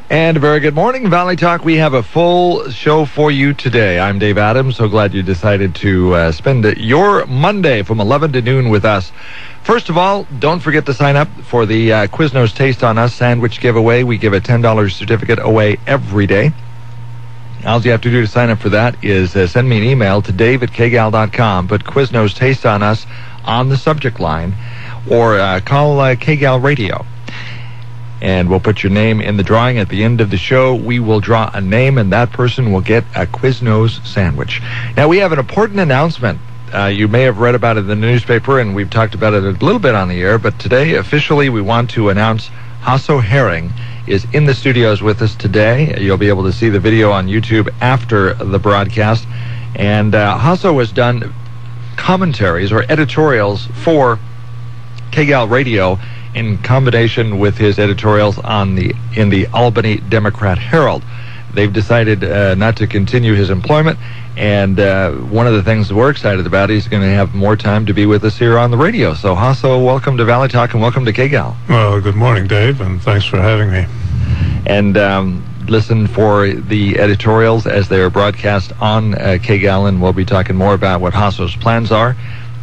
And a very good morning, Valley Talk. We have a full show for you today. I'm Dave Adams. So glad you decided to spend your Monday from 11 to noon with us. First of all, don't forget to sign up for the Quiznos Taste on Us sandwich giveaway. We give a $10 certificate away every day. All you have to do to sign up for that is send me an email to dave@kgal.com. Put Quiznos Taste on Us on the subject line, or call KGAL Radio. And we'll put your name in the drawing. At the end of the show, we will draw a name, and that person will get a Quiznos sandwich. Now, we have an important announcement. You may have read about it in the newspaper, and we've talked about it a little bit on the air, but today, officially, we want to announce Hasso Herring is in the studios with us today. You'll be able to see the video on YouTube after the broadcast. And Hasso has done commentaries or editorials for KGAL Radio in combination with his editorials in the Albany Democrat Herald. They've decided not to continue his employment, and one of the things that we're excited about, he's going to have more time to be with us here on the radio. So, Hasso, welcome to Valley Talk and welcome to KGAL. Well, good morning, Dave, and thanks for having me. And listen for the editorials as they are broadcast on KGAL, and we'll be talking more about what Hasso's plans are.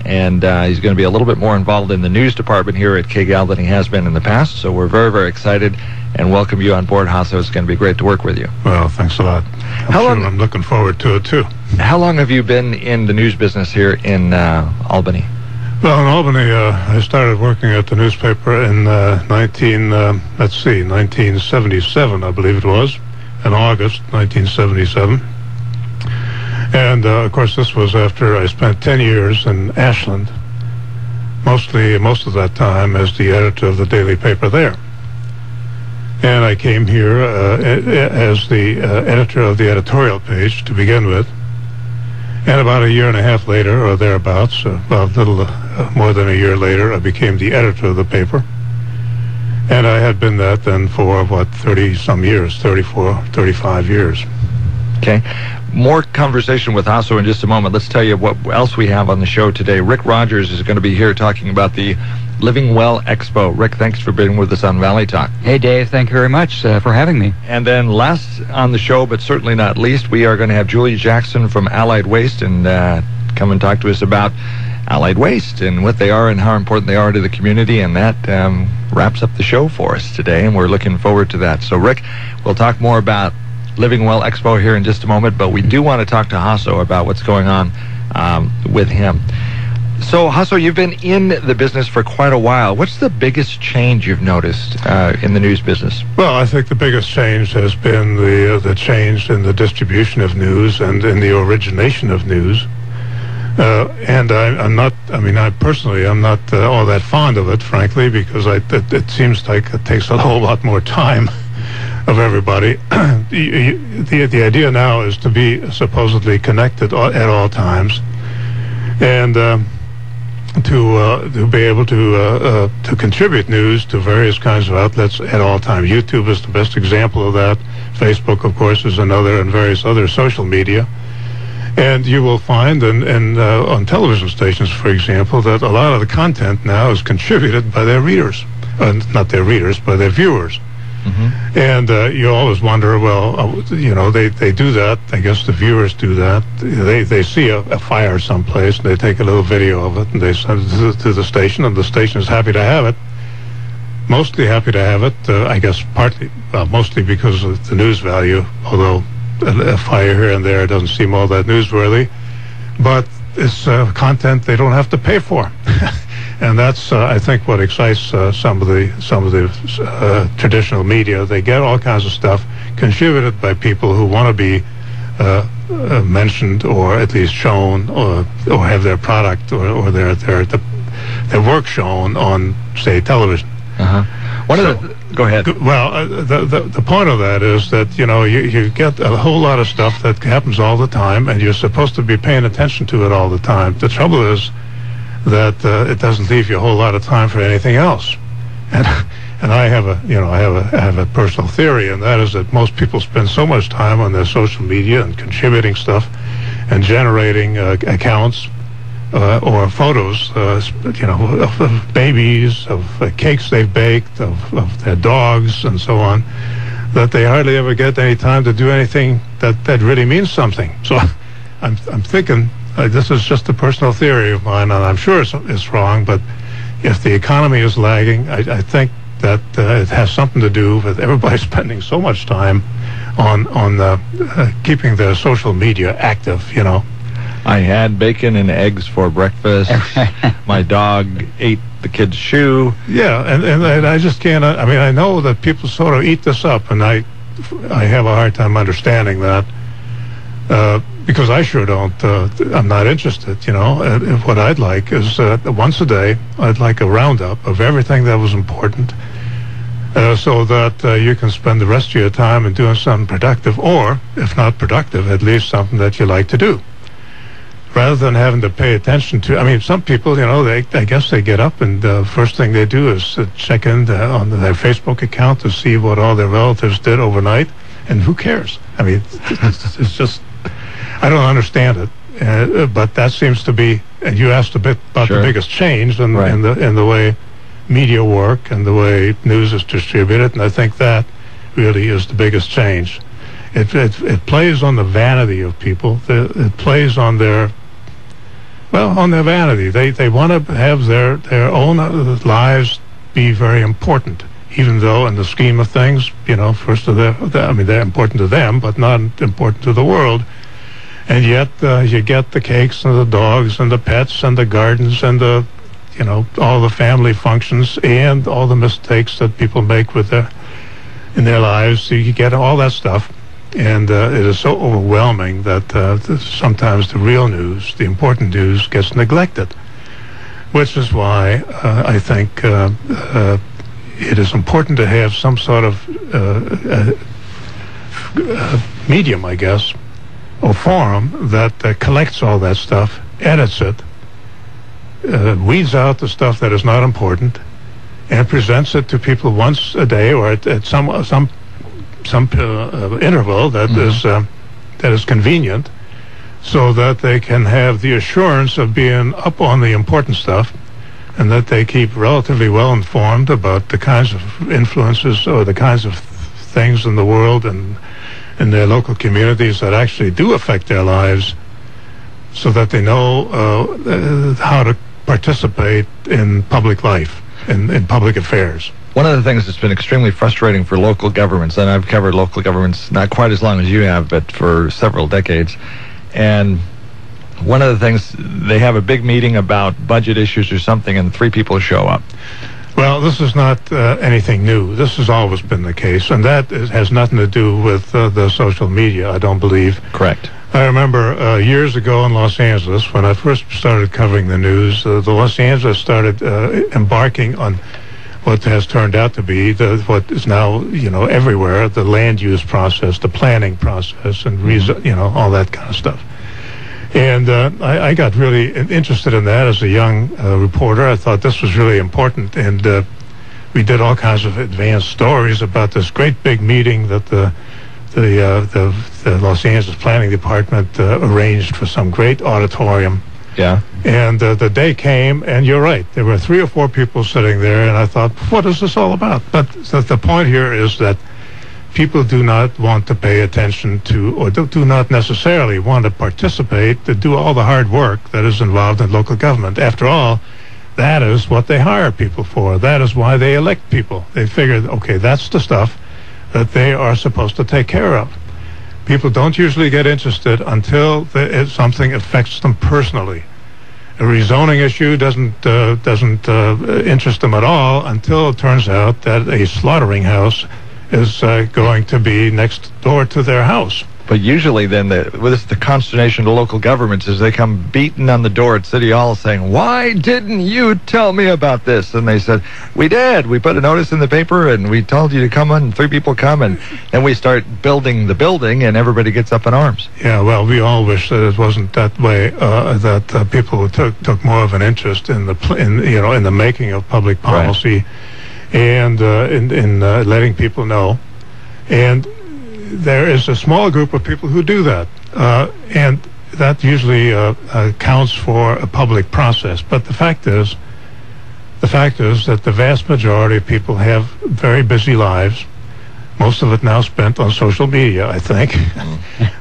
And he's going to be a little bit more involved in the news department here at KGAL than he has been in the past. So we're very, very excited and welcome you on board, Hasso. It's going to be great to work with you. Well, thanks a lot. I'm looking forward to it, too. How long have you been in the news business here in Albany? Well, in Albany, I started working at the newspaper in 1977, I believe it was, in August 1977. And, of course, this was after I spent 10 years in Ashland, most of that time as the editor of the daily paper there. And I came here as the editor of the editorial page to begin with. And about a year and a half later, or thereabouts, about a little more than a year later, I became the editor of the paper. And I had been that then for, 30-some years, 34, 35 years. Okay. More conversation with Hasso in just a moment. Let's tell you what else we have on the show today. Rick Rogers is going to be here talking about the Living Well Expo. Rick, thanks for being with us on Valley Talk. Hey, Dave. Thank you very much for having me. And then last on the show, but certainly not least, we are going to have Julie Jackson from Allied Waste and come and talk to us about Allied Waste and what they are and how important they are to the community. And that wraps up the show for us today, and we're looking forward to that. So, Rick, we'll talk more about Living Well Expo here in just a moment, but we do want to talk to Hasso about what's going on with him. So, Hasso, you've been in the business for quite a while. What's the biggest change you've noticed in the news business? Well, I think the biggest change has been the change in the distribution of news and in the origination of news. And I'm not all that fond of it, frankly, because it seems like it takes a whole lot more time of everybody. The idea now is to be supposedly connected at all times, and to be able to contribute news to various kinds of outlets at all times. YouTube is the best example of that. Facebook, of course, is another, and various other social media. And you will find on television stations, for example, that a lot of the content now is contributed by their readers. Not their readers, but their viewers. Mm-hmm. And you always wonder, they do that. I guess the viewers do that. They see a fire someplace, and they take a little video of it, and they send it to the station, and the station is happy to have it. Mostly happy to have it, I guess mostly because of the news value, although a fire here and there doesn't seem all that newsworthy. But it's content they don't have to pay for. And that's, I think, what excites some of the traditional media. They get all kinds of stuff contributed by people who want to be mentioned, or at least shown, or have their product or their work shown on, say, television. Uh-huh. Go ahead. Well, the point of that is that, you get a whole lot of stuff that happens all the time, and you're supposed to be paying attention to it all the time. The trouble is that it doesn't leave you a whole lot of time for anything else. And I have a personal theory, and that is that most people spend so much time on their social media and contributing stuff and generating accounts or photos, of babies, of cakes they've baked, of their dogs, and so on, that they hardly ever get any time to do anything that really means something. So I'm thinking, this is just a personal theory of mine, and I'm sure it's wrong, but if the economy is lagging, I think that it has something to do with everybody spending so much time on keeping their social media active, you know. I had bacon and eggs for breakfast. My dog ate the kid's shoe. Yeah, and I just can't. I mean, I know that people sort of eat this up, and I have a hard time understanding that because I sure don't. I'm not interested, you know. And what I'd like is once a day, I'd like a roundup of everything that was important, so that you can spend the rest of your time in doing something productive, or if not productive, at least something that you like to do. Rather than having to pay attention to, I mean, some people, you know, I guess they get up and the first thing they do is check in on their Facebook account to see what all their relatives did overnight, and who cares? I mean, it's just, I don't understand it, but that seems to be, and you asked a bit about the biggest change in the way media work and the way news is distributed, and I think that really is the biggest change. It plays on the vanity of people. It plays on their vanity. They want to have their own lives be very important, even though in the scheme of things, you know, they're important to them, but not important to the world. And yet you get the cakes and the dogs and the pets and the gardens and the, you know, all the family functions and all the mistakes that people make in their lives. So you get all that stuff. And it is so overwhelming that sometimes the real news, the important news, gets neglected. Which is why I think it is important to have some sort of medium, I guess, or forum that collects all that stuff, edits it, weeds out the stuff that is not important, and presents it to people once a day or at some interval that is convenient, so that they can have the assurance of being up on the important stuff, and that they keep relatively well informed about the kinds of influences or the kinds of things in the world and in their local communities that actually do affect their lives, so that they know how to participate in public life, in public affairs. One of the things that's been extremely frustrating for local governments, and I've covered local governments not quite as long as you have, but for several decades, and one of the things, they have a big meeting about budget issues or something, and 3 people show up. Well, this is not anything new. This has always been the case, and that has nothing to do with the social media, I don't believe. Correct. I remember years ago in Los Angeles, when I first started covering the news, the Los Angeles started embarking on what has turned out to be what is now, you know, everywhere, the land use process, the planning process, and you know, all that kind of stuff. And I got really interested in that as a young reporter. I thought this was really important, and we did all kinds of advanced stories about this great big meeting that the Los Angeles Planning Department arranged for some great auditorium. Yeah. And the day came, and you're right, there were 3 or 4 people sitting there, and I thought, what is this all about? But the point here is that people do not want to pay attention to, or do not necessarily want to participate, to do all the hard work that is involved in local government. After all, that is what they hire people for. That is why they elect people. They figure, okay, that's the stuff that they are supposed to take care of. People don't usually get interested until something affects them personally. A rezoning issue doesn't interest them at all until it turns out that a slaughtering house is going to be next door to their house. But usually then, the consternation of local governments is they come beating on the door at City Hall saying, why didn't you tell me about this? And they said, we did. We put a notice in the paper and we told you to come on, 3 people come, and then we start building the building and everybody gets up in arms. Yeah, well, we all wish that it wasn't that way, that people took more of an interest in the making of public policy, and in letting people know. And there is a small group of people who do that, and that usually counts for a public process. But the fact is that the vast majority of people have very busy lives. Most of it now spent on social media, I think.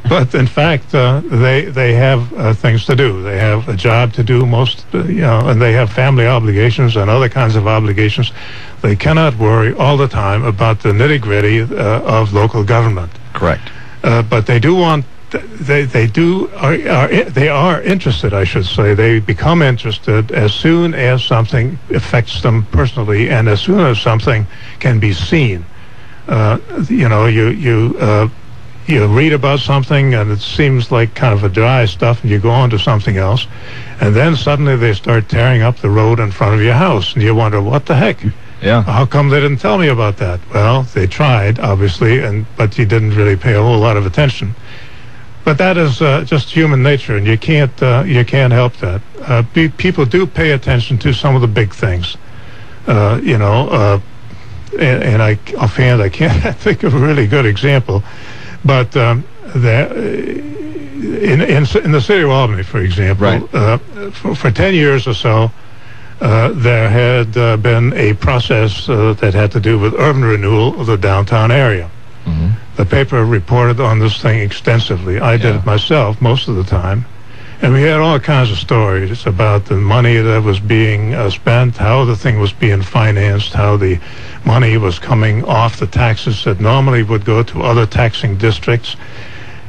But in fact, they have things to do. They have a job to do, and they have family obligations and other kinds of obligations. They cannot worry all the time about the nitty-gritty of local government. Correct. But they do want. They are interested, I should say. They become interested as soon as something affects them personally, and as soon as something can be seen. You read about something and it seems like kind of a dry stuff, and you go on to something else, and then suddenly they start tearing up the road in front of your house, and you wonder, what the heck? Yeah. How come they didn't tell me about that? Well, they tried, obviously, but you didn't really pay a whole lot of attention. But that is just human nature, and you can't help that. People do pay attention to some of the big things, and offhand I can't think of a really good example, but in the city of Albany, for example, right. For 10 years or so, there had been a process that had to do with urban renewal of the downtown area. Mm-hmm. The paper reported on this thing extensively. I did it myself most of the time. And we had all kinds of stories about the money that was being spent, how the thing was being financed, how the money was coming off the taxes that normally would go to other taxing districts.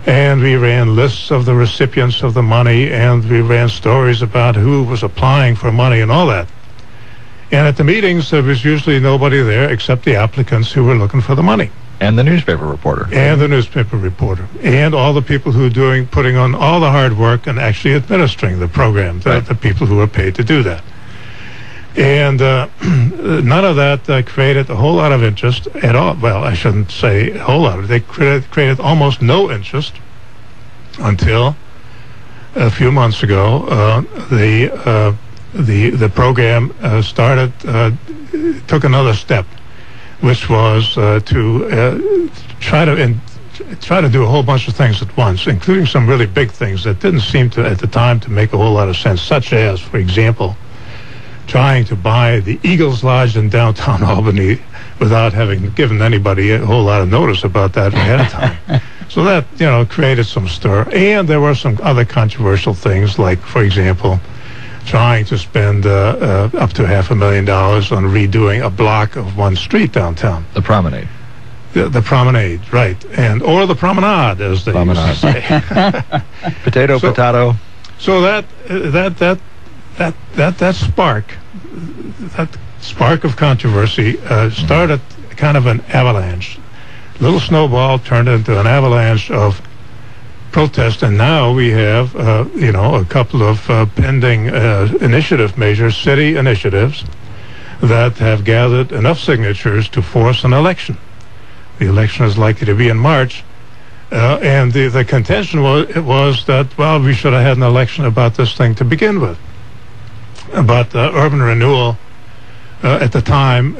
And we ran lists of the recipients of the money, and we ran stories about who was applying for money and all that. And at the meetings, there was usually nobody there except the applicants who were looking for the money. And the newspaper reporter. And the newspaper reporter. And all the people who are putting on all the hard work and actually administering the program, the people who are paid to do that. And none of that created a whole lot of interest at all. Well, I shouldn't say a whole lot. They created almost no interest until a few months ago. The program took another step, which was to try to do a whole bunch of things at once, including some really big things that didn't seem to, at the time, to make a whole lot of sense, such as, for example, trying to buy the Eagles Lodge in downtown Albany without having given anybody a whole lot of notice about that ahead of time. So that, created some stir. And there were some other controversial things, like, for example, trying to spend up to $500,000 on redoing a block of one street downtown. The promenade. The promenade, right, or the promenade, as they used to say. Potato. So that spark of controversy started kind of an avalanche. Little snowball turned into an avalanche of protest, and now we have, a couple of pending initiative measures, city initiatives, that have gathered enough signatures to force an election. The election is likely to be in March, and the contention was that, well, we should have had an election about this thing to begin with. But urban renewal at the time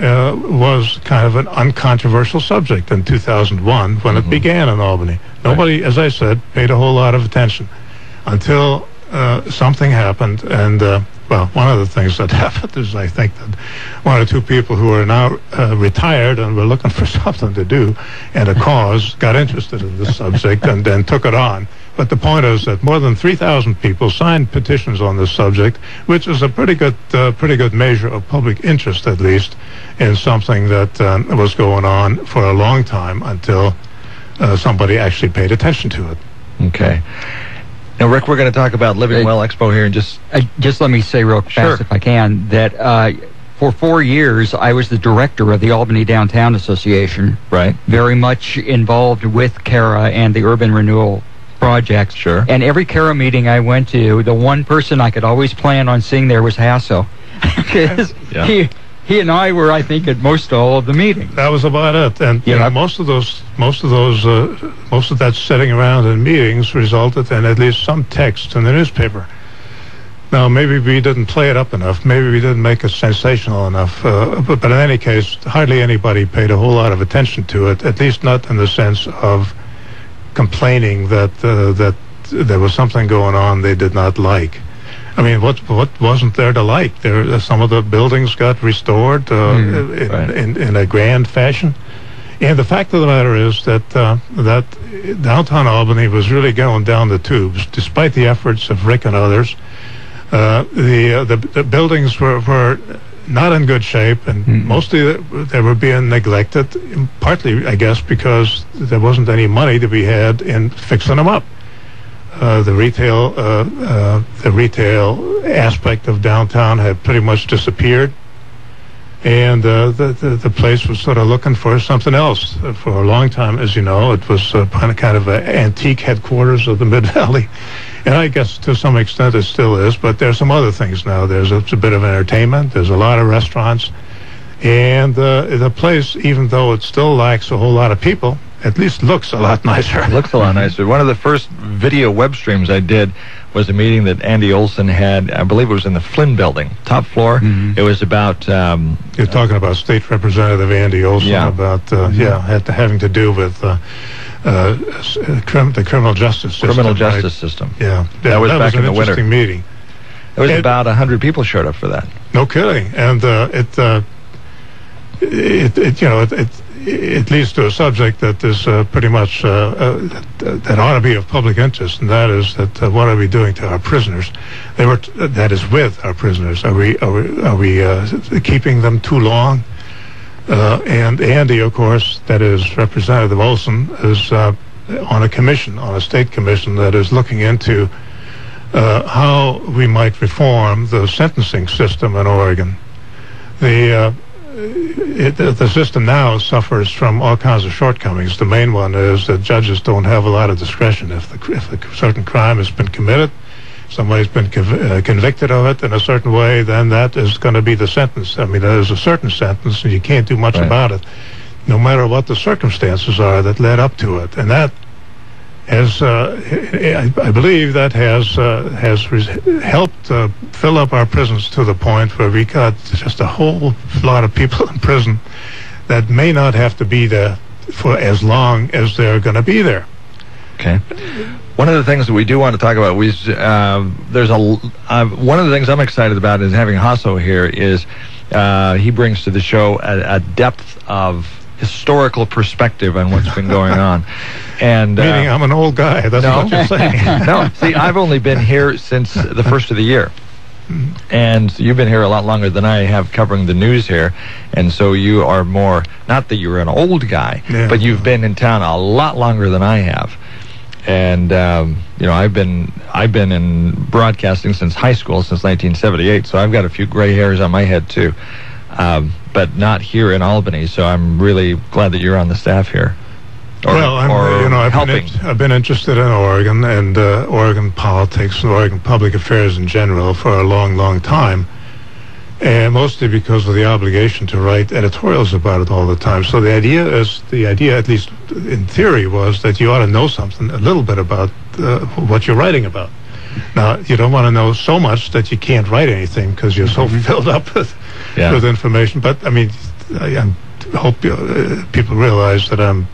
was kind of an uncontroversial subject in 2001 when it began in Albany. Nobody, as I said, paid a whole lot of attention until something happened. And, one of the things that happened is I think that one or two people who are now retired and were looking for something to do and a cause got interested in this subject and then took it on. But the point is that more than 3,000 people signed petitions on this subject, which is a pretty good measure of public interest, at least, in something that was going on for a long time until somebody actually paid attention to it. Okay. Now, Rick, we're going to talk about Living Well Expo here in just let me say real fast, if I can, that for 4 years I was the director of the Albany Downtown Association. Right. Very much involved with CARA and the urban renewal projects. Sure. And every CARA meeting I went to, the one person I could always plan on seeing there was Hasso. Because he and I were, I think, at most all of the meetings. That was about it. And most of that sitting around in meetings resulted in at least some text in the newspaper. Now, maybe we didn't play it up enough. Maybe we didn't make it sensational enough. But in any case, hardly anybody paid a whole lot of attention to it, at least not in the sense of complaining that there was something going on they did not like. I mean, what wasn't there to like? Some of the buildings got restored in a grand fashion. And the fact of the matter is that that downtown Albany was really going down the tubes, despite the efforts of Rick and others. The buildings were not in good shape, and mostly they were being neglected, partly, I guess, because there wasn't any money to be had in fixing them up. The retail aspect of downtown had pretty much disappeared, and the place was sort of looking for something else for a long time. As you know, it was kind of an antique headquarters of the Mid-Valley, and I guess to some extent it still is, but there's some other things now. There's a bit of entertainment, there's a lot of restaurants, and the place, even though it still lacks a whole lot of people, at least looks a lot nicer. It looks a lot nicer. One of the first video web streams I did was a meeting that Andy Olson had, I believe it was in the Flynn building, top floor. It was about... You're talking about State Representative Andy Olson, about having to do with the criminal justice system. Criminal justice system. Yeah. That was back in the winter. Interesting meeting. It was about 100 people showed up for that. No kidding. And it leads to a subject that is pretty much that ought to be of public interest, and that is that what are we doing to our prisoners? That is with our prisoners. Are we keeping them too long? And Andy, of course, that is Representative Olson, is on a state commission that is looking into how we might reform the sentencing system in Oregon. The system now suffers from all kinds of shortcomings. The main one is that judges don't have a lot of discretion. If a certain crime has been committed, somebody's been convicted of it in a certain way, then that is going to be the sentence. I mean, there's a certain sentence, and you can't do much about it, no matter what the circumstances are that led up to it. And that has, I believe, that has helped fill up our prisons to the point where we got just a whole lot of people in prison that may not have to be there for as long as they're going to be there. Okay. One of the things that we do want to talk about, one of the things I'm excited about is having Hasso here is he brings to the show a depth of historical perspective on what's been going on. And meaning I'm an old guy. That's what you're saying. No, see, I've only been here since the first of the year. And you've been here a lot longer than I have covering the news here. And so you are more, not that you're an old guy, but you've been in town a lot longer than I have. And I've been in broadcasting since high school, since 1978, so I've got a few gray hairs on my head too. But not here in Albany, so I'm really glad that you're on the staff here. I've been interested in Oregon and Oregon politics and Oregon public affairs in general for a long, long time, and mostly because of the obligation to write editorials about it all the time. So the idea, at least in theory, was that you ought to know something, a little bit about what you're writing about. Now, you don't want to know so much that you can't write anything because you're so filled up with information. But I mean, I hope people realize that I'm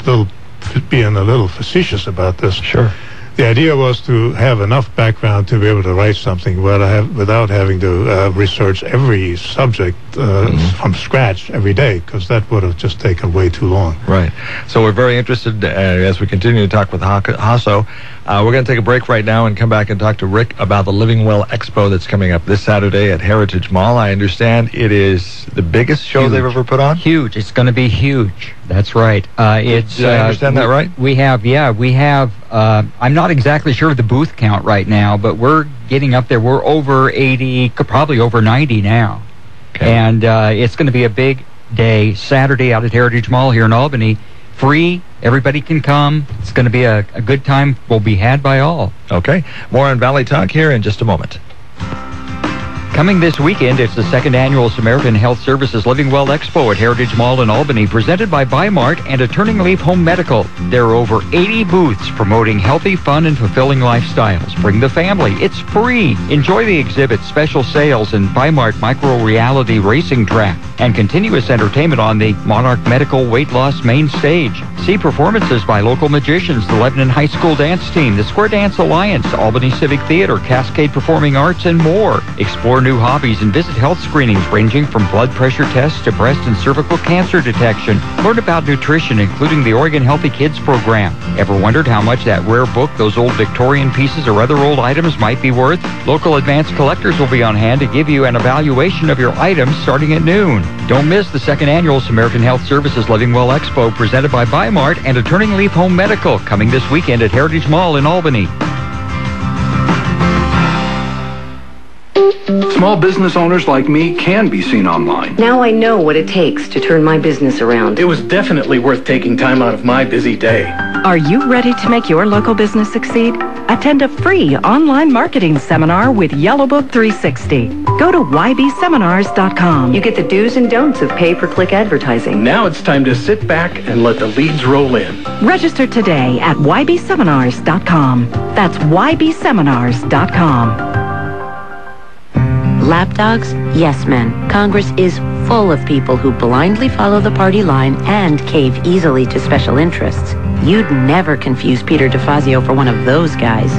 being a little facetious about this. Sure. The idea was to have enough background to be able to write something without having to research every subject from scratch every day, because that would have just taken way too long. Right. So we're very interested as we continue to talk with Hasso. We're going to take a break right now and come back and talk to Rick about the Living Well Expo that's coming up this Saturday at Heritage Mall. I understand it is the biggest show they've ever put on? Huge. It's going to be huge. That's right. Did I understand that right? We have, I'm not exactly sure of the booth count right now, but we're getting up there. We're over 80, probably over 90 now. Okay. And it's going to be a big day, Saturday out at Heritage Mall here in Albany. Free. Everybody can come. It's going to be a good time. Will be had by all. Okay. More on Valley Talk here in just a moment. Coming this weekend, it's the second annual Samaritan Health Services Living Well Expo at Heritage Mall in Albany, presented by Bi-Mart and a Turning Leaf Home Medical. There are over 80 booths promoting healthy, fun, and fulfilling lifestyles. Bring the family. It's free. Enjoy the exhibits, special sales, and Bi-Mart micro-reality racing track, and continuous entertainment on the Monarch Medical Weight Loss main stage. See performances by local magicians, the Lebanon High School Dance Team, the Square Dance Alliance, Albany Civic Theater, Cascade Performing Arts, and more. Explore new new hobbies and visit health screenings ranging from blood pressure tests to breast and cervical cancer detection. Learn about nutrition, including the Oregon Healthy Kids program. Ever wondered how much that rare book, those old Victorian pieces or other old items might be worth? Local advanced collectors will be on hand to give you an evaluation of your items starting at noon. Don't miss the second annual Samaritan Health Services Living Well Expo presented by Bi-Mart and a Turning Leaf Home Medical, coming this weekend at Heritage Mall in Albany. Small business owners like me can be seen online. Now I know what it takes to turn my business around. It was definitely worth taking time out of my busy day. Are you ready to make your local business succeed? Attend a free online marketing seminar with Yellow Book 360. Go to ybseminars.com. You get the do's and don'ts of pay-per-click advertising. Now it's time to sit back and let the leads roll in. Register today at ybseminars.com. That's ybseminars.com. Lapdogs, yes men. Congress is full of people who blindly follow the party line and cave easily to special interests. You'd never confuse Peter DeFazio for one of those guys.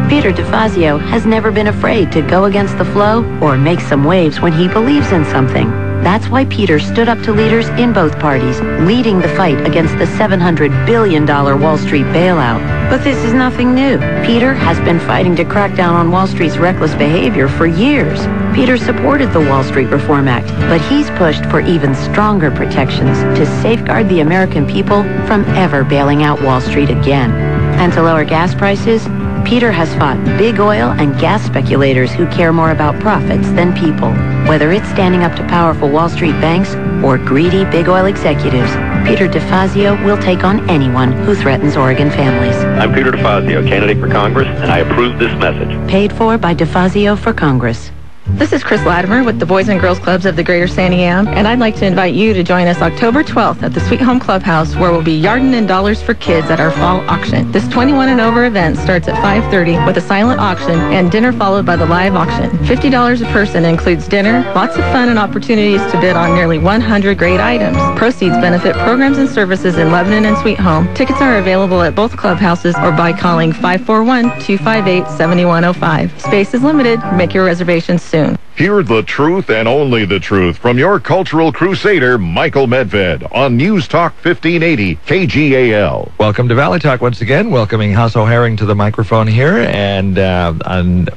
Peter DeFazio has never been afraid to go against the flow or make some waves when he believes in something. That's why Peter stood up to leaders in both parties, leading the fight against the $700 billion Wall Street bailout. But this is nothing new. Peter has been fighting to crack down on Wall Street's reckless behavior for years. Peter supported the Wall Street Reform Act, but he's pushed for even stronger protections to safeguard the American people from ever bailing out Wall Street again. And to lower gas prices, Peter has fought big oil and gas speculators who care more about profits than people. Whether it's standing up to powerful Wall Street banks or greedy big oil executives, Peter DeFazio will take on anyone who threatens Oregon families. I'm Peter DeFazio, candidate for Congress, and I approve this message. Paid for by DeFazio for Congress. This is Chris Latimer with the Boys and Girls Clubs of the Greater Sandy Am, and I'd like to invite you to join us October 12th at the Sweet Home Clubhouse, where we'll be yarding in dollars for kids at our fall auction. This 21 and over event starts at 5:30 with a silent auction and dinner followed by the live auction. $50 a person includes dinner, lots of fun and opportunities to bid on nearly 100 great items. Proceeds benefit programs and services in Lebanon and Sweet Home. Tickets are available at both clubhouses or by calling 541-258-7105. Space is limited. Make your reservations soon. Hear the truth and only the truth from your cultural crusader, Michael Medved, on News Talk 1580 KGAL. Welcome to Valley Talk once again. Welcoming Hasso Herring to the microphone here, and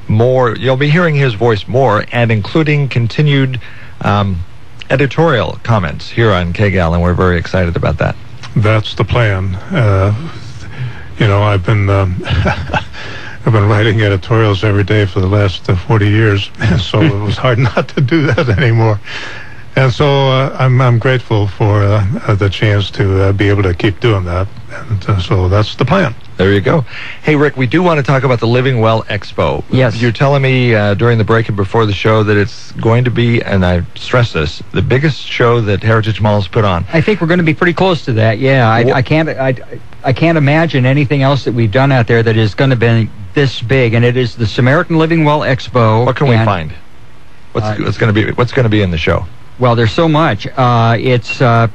more. You'll be hearing his voice more, and including continued editorial comments here on KGAL, and we're very excited about that. That's the plan. I've been I've been writing editorials every day for the last 40 years, so it was hard not to do that anymore. And so I'm grateful for the chance to be able to keep doing that. And so that's the plan. There you go. Hey, Rick, we do want to talk about the Living Well Expo. Yes. You're telling me during the break and before the show that it's going to be, and I stress this, the biggest show that Heritage Mall has put on. I think we're going to be pretty close to that. Yeah, I can't imagine anything else that we've done out there that is going to be this big, and it is the Samaritan Living Well Expo. What can we find? What's going to be in the show? Well, there's so much. It's a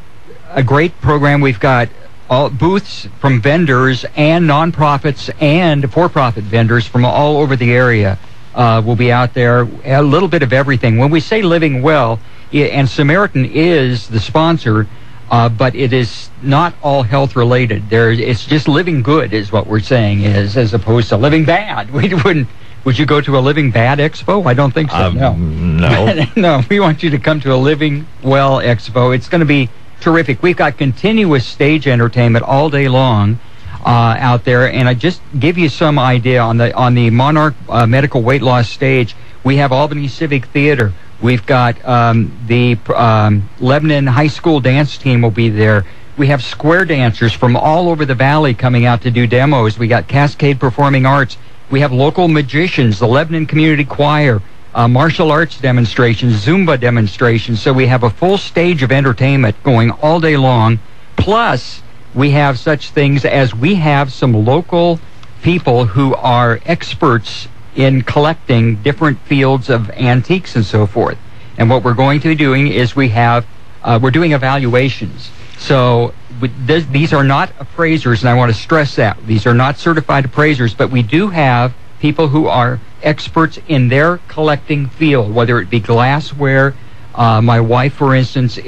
great program. We've got all booths from vendors and nonprofits and for-profit vendors from all over the area. Will be out there. A little bit of everything. When we say Living Well, and Samaritan is the sponsor, but it is not all health related. It's just living good is what we're saying is, as opposed to living bad. We wouldn't. Would you go to a Living Bad Expo? I don't think so. No. No, we want you to come to a Living Well Expo. It's going to be terrific. We've got continuous stage entertainment all day long out there, and I just give you some idea on the Monarch Medical Weight Loss stage. We have Albany Civic Theater. We've got the Lebanon High School dance team will be there. We have square dancers from all over the valley coming out to do demos. We got Cascade Performing Arts. We have local magicians, the Lebanon Community Choir, martial arts demonstrations, Zumba demonstrations. So we have a full stage of entertainment going all day long. Plus, we have such things as we have some local people who are experts in collecting different fields of antiques and so forth. And what we're going to be doing is we're doing evaluations. So these are not appraisers, and I want to stress that. These are not certified appraisers, but we do have people who are experts in their collecting field, whether it be glassware. My wife, for instance,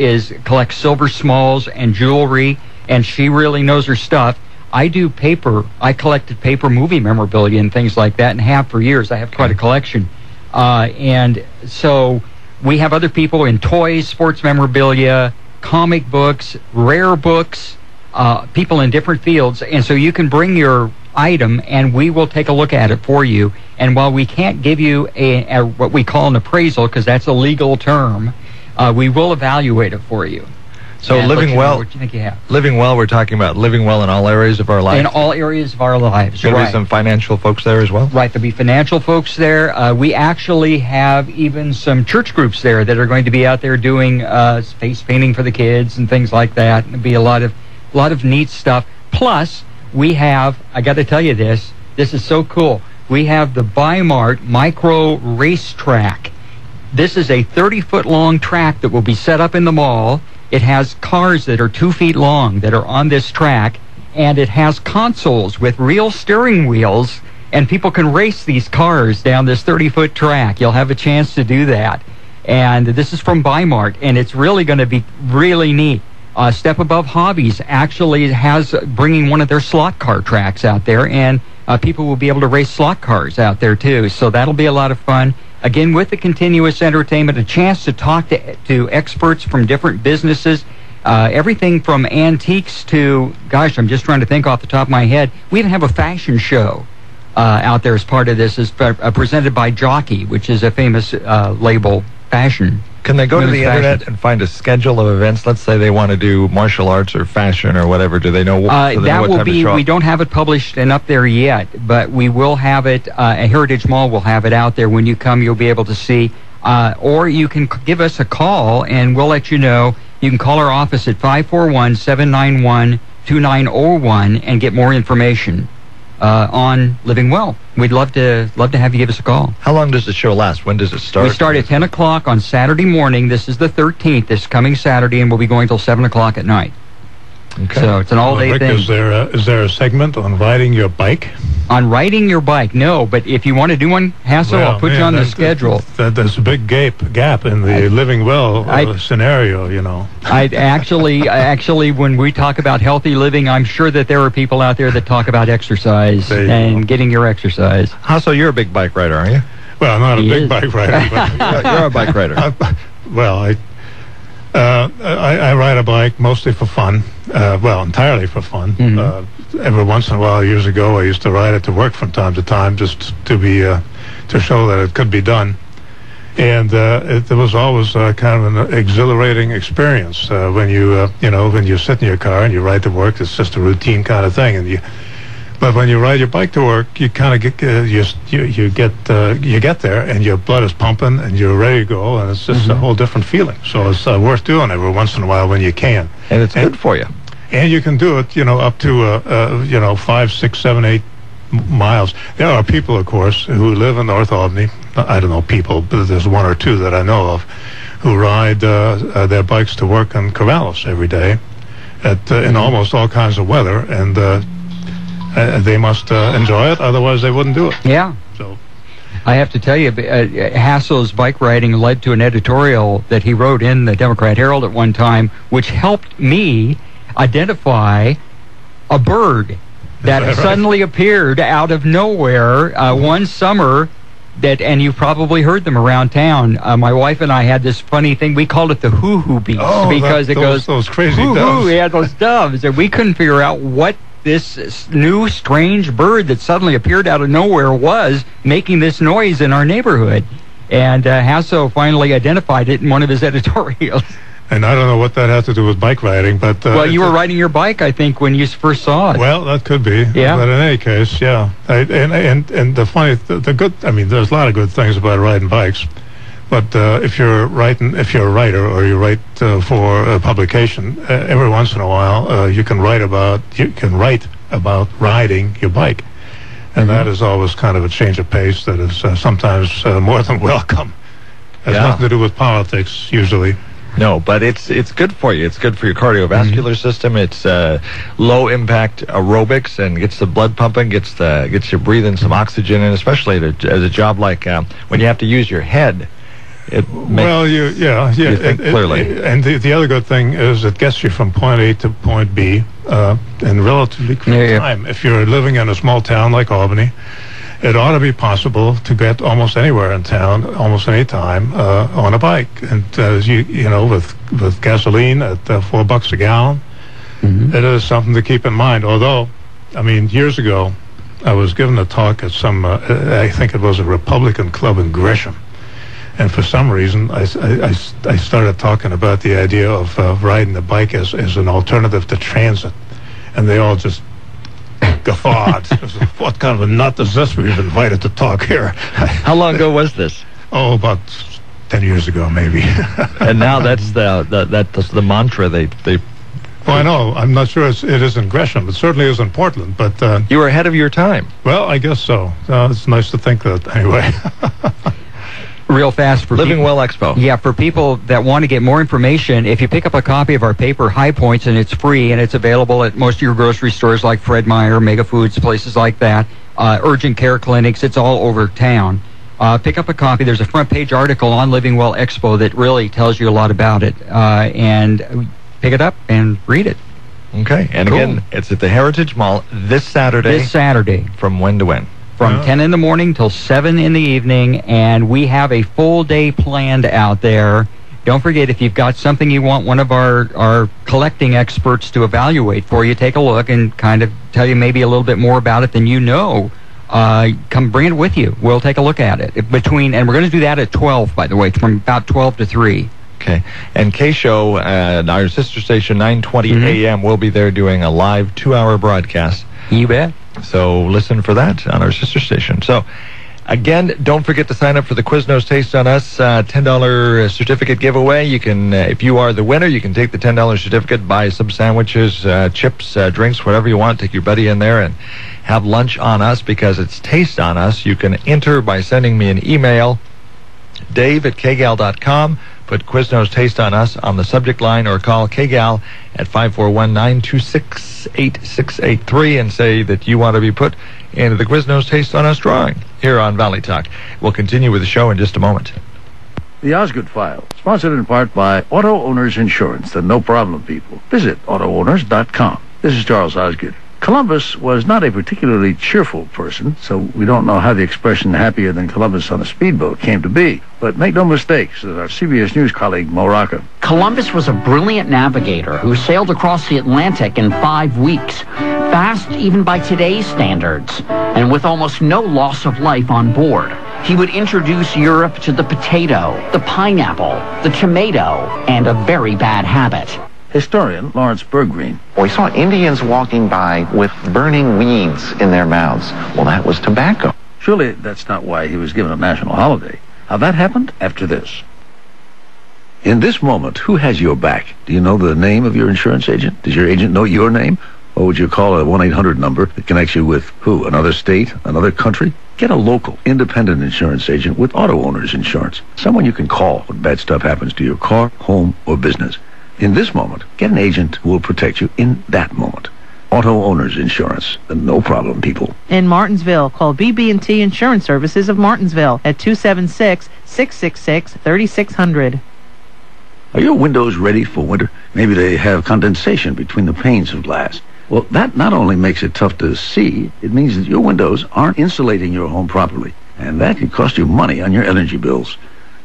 collects silver smalls and jewelry, and she really knows her stuff. I do paper. I collected paper movie memorabilia and things like that, and have for years. I have quite a collection. And so we have other people in toys, sports memorabilia, comic books, rare books, people in different fields. And so you can bring your item, and we will take a look at it for you. And while we can't give you a what we call an appraisal, because that's a legal term, we will evaluate it for you. So living well, what you think you have. Living well, we're talking about living well in all areas of our lives. In all areas of our lives, There'll be some financial folks there as well? Right, there'll be financial folks there. We actually have even some church groups there that are going to be out there doing face painting for the kids and things like that. It'll be a lot of neat stuff. Plus, we have, I got to tell you this is so cool. We have the Bi-Mart Micro Racetrack. This is a 30-foot long track that will be set up in the mall. It has cars that are 2 feet long that are on this track, and it has consoles with real steering wheels, and people can race these cars down this 30-foot track. You'll have a chance to do that. And this is from Bi-Mart, and it's really going to be really neat. Step Above Hobbies actually has bringing one of their slot car tracks out there, and people will be able to race slot cars out there too. So that'll be a lot of fun. Again, with the continuous entertainment, a chance to talk to experts from different businesses, everything from antiques to, gosh, I'm just trying to think off the top of my head. We even have a fashion show out there as part of this. It's presented by Jockey, which is a famous label fashion. Can they go to the internet and find a schedule of events? Let's say they want to do martial arts or fashion or whatever. Do they know? That will be. We don't have it published and up there yet, but we will have it. Heritage Mall will have it out there. When you come, you'll be able to see. Or you can give us a call, and we'll let you know. You can call our office at 541-791-2901 and get more information on Living Well. We'd love to have you give us a call. How long does the show last? When does it start? We start at 10 o'clock on Saturday morning. This is the 13th, this coming Saturday, and we'll be going till 7 o'clock at night. Okay. So it's an all-day Rick, thing. Is there a segment on riding your bike? On riding your bike, no. But if you want to do one, Hasso, I'll put you on the schedule. There's a big gap in the Living Well scenario, you know. I actually, when we talk about healthy living, I'm sure that there are people out there that talk about exercise and getting your exercise. Hasso, you're a big bike rider, aren't you? Well, not a big bike rider, but you're a bike rider. I ride a bike mostly for fun. Entirely for fun. Mm-hmm. Every once in a while, years ago, I used to ride it to work from time to time, just to be to show that it could be done. And it was always kind of an exhilarating experience when you sit in your car and you ride to work. It's just a routine kind of thing, but when you ride your bike to work, you kind of get you get there and your blood is pumping and you're ready to go, and it's just a whole different feeling. So it's worth doing every once in a while when you can. And it's good for you. And you can do it, up to 5, 6, 7, 8 miles. There are people, of course, who live in North Albany. I don't know people, but there's one or two that I know of who ride their bikes to work in Corvallis every day in almost all kinds of weather, and they must enjoy it, otherwise they wouldn't do it. Yeah. So I have to tell you, Hasso's bike riding led to an editorial that he wrote in the Democrat Herald at one time, which helped me identify a bird that suddenly appeared out of nowhere one summer. And you've probably heard them around town. My wife and I had this funny thing. We called it the hoo-hoo beast because it goes those crazy hoo-hoo. doves. Yeah, those doves, and we couldn't figure out what this new strange bird that suddenly appeared out of nowhere was making this noise in our neighborhood. And Hasso finally identified it in one of his editorials. And I don't know what that has to do with bike riding, but well, you were riding your bike, I think, when you first saw it. Well, that could be. Yeah. But in any case, yeah. And the funny, the good. I mean, there's a lot of good things about riding bikes, but if you're a writer or you write for a publication, every once in a while you can write about riding your bike, and that is always kind of a change of pace that is sometimes more than welcome. It has nothing to do with politics usually. No, but it's good for you. It's good for your cardiovascular system. It's low impact aerobics and gets the blood pumping, gets you breathing some oxygen, and especially as a job like when you have to use your head. You think clearly. And the other good thing is it gets you from point A to point B in relatively quick time. If you're living in a small town like Albany, it ought to be possible to get almost anywhere in town, almost any time, on a bike. And with gasoline at $4 a gallon, it is something to keep in mind. Although, I mean, years ago, I was given a talk at some, I think it was a Republican club in Gresham. And for some reason, I started talking about the idea of riding a bike as an alternative to transit. And they all just guffawed. What kind of a nut is this we've invited to talk here? How long ago was this? Oh, about 10 years ago, maybe. And now that's the mantra they. Well, I know. I'm not sure it is in Gresham. It certainly is in Portland, but you were ahead of your time. Well, I guess so. It's nice to think that anyway. Real fast for Living Well Expo. Yeah, for people that want to get more information, if you pick up a copy of our paper, High Points, and it's free, and it's available at most of your grocery stores like Fred Meyer, Mega Foods, places like that, urgent care clinics, it's all over town. Pick up a copy. There's a front page article on Living Well Expo that really tells you a lot about it. And pick it up and read it. Okay. And again, it's at the Heritage Mall this Saturday. This Saturday. From when to when? From 10 in the morning till 7 in the evening, and we have a full day planned out there. Don't forget, if you've got something you want one of our collecting experts to evaluate for you, take a look and kind of tell you maybe a little bit more about it than you know. Come bring it with you. We'll take a look at it. And we're going to do that at 12, by the way, from about 12 to 3. Okay. And K-Show, our sister station, 9:20 a.m., will be there doing a live 2-hour broadcast. You bet. So listen for that on our sister station. So, again, don't forget to sign up for the Quiznos Taste on Us $10 certificate giveaway. You can, if you are the winner, you can take the $10 certificate, buy some sandwiches, chips, drinks, whatever you want. Take your buddy in there and have lunch on us because it's Taste on Us. You can enter by sending me an email, dave@kgal.com. Put Quiznos Taste on Us on the subject line or call KGAL at 541-926-8683 and say that you want to be put into the Quiznos Taste on Us drawing here on Valley Talk. We'll continue with the show in just a moment. The Osgood File, sponsored in part by Auto Owners Insurance, the no-problem people. Visit AutoOwners.com. This is Charles Osgood. Columbus was not a particularly cheerful person, so we don't know how the expression happier than Columbus on a speedboat came to be. But make no mistake, says our CBS News colleague, Mo Rocca. Columbus was a brilliant navigator who sailed across the Atlantic in 5 weeks, fast even by today's standards, and with almost no loss of life on board. He would introduce Europe to the potato, the pineapple, the tomato, and a very bad habit. Historian Lawrence Bergreen. We saw Indians walking by with burning weeds in their mouths. Well, that was tobacco. Surely that's not why he was given a national holiday. How that happened? After this. In this moment, who has your back? Do you know the name of your insurance agent? Does your agent know your name? Or would you call a 1-800 number that connects you with who? Another state? Another country? Get a local, independent insurance agent with Auto Owners Insurance. Someone you can call when bad stuff happens to your car, home, or business. In this moment, get an agent who will protect you in that moment. Auto Owners Insurance, the no-problem people. In Martinsville, call BB&T Insurance Services of Martinsville at 276-666-3600. Are your windows ready for winter? Maybe they have condensation between the panes of glass. Well, that not only makes it tough to see, it means that your windows aren't insulating your home properly, and that can cost you money on your energy bills.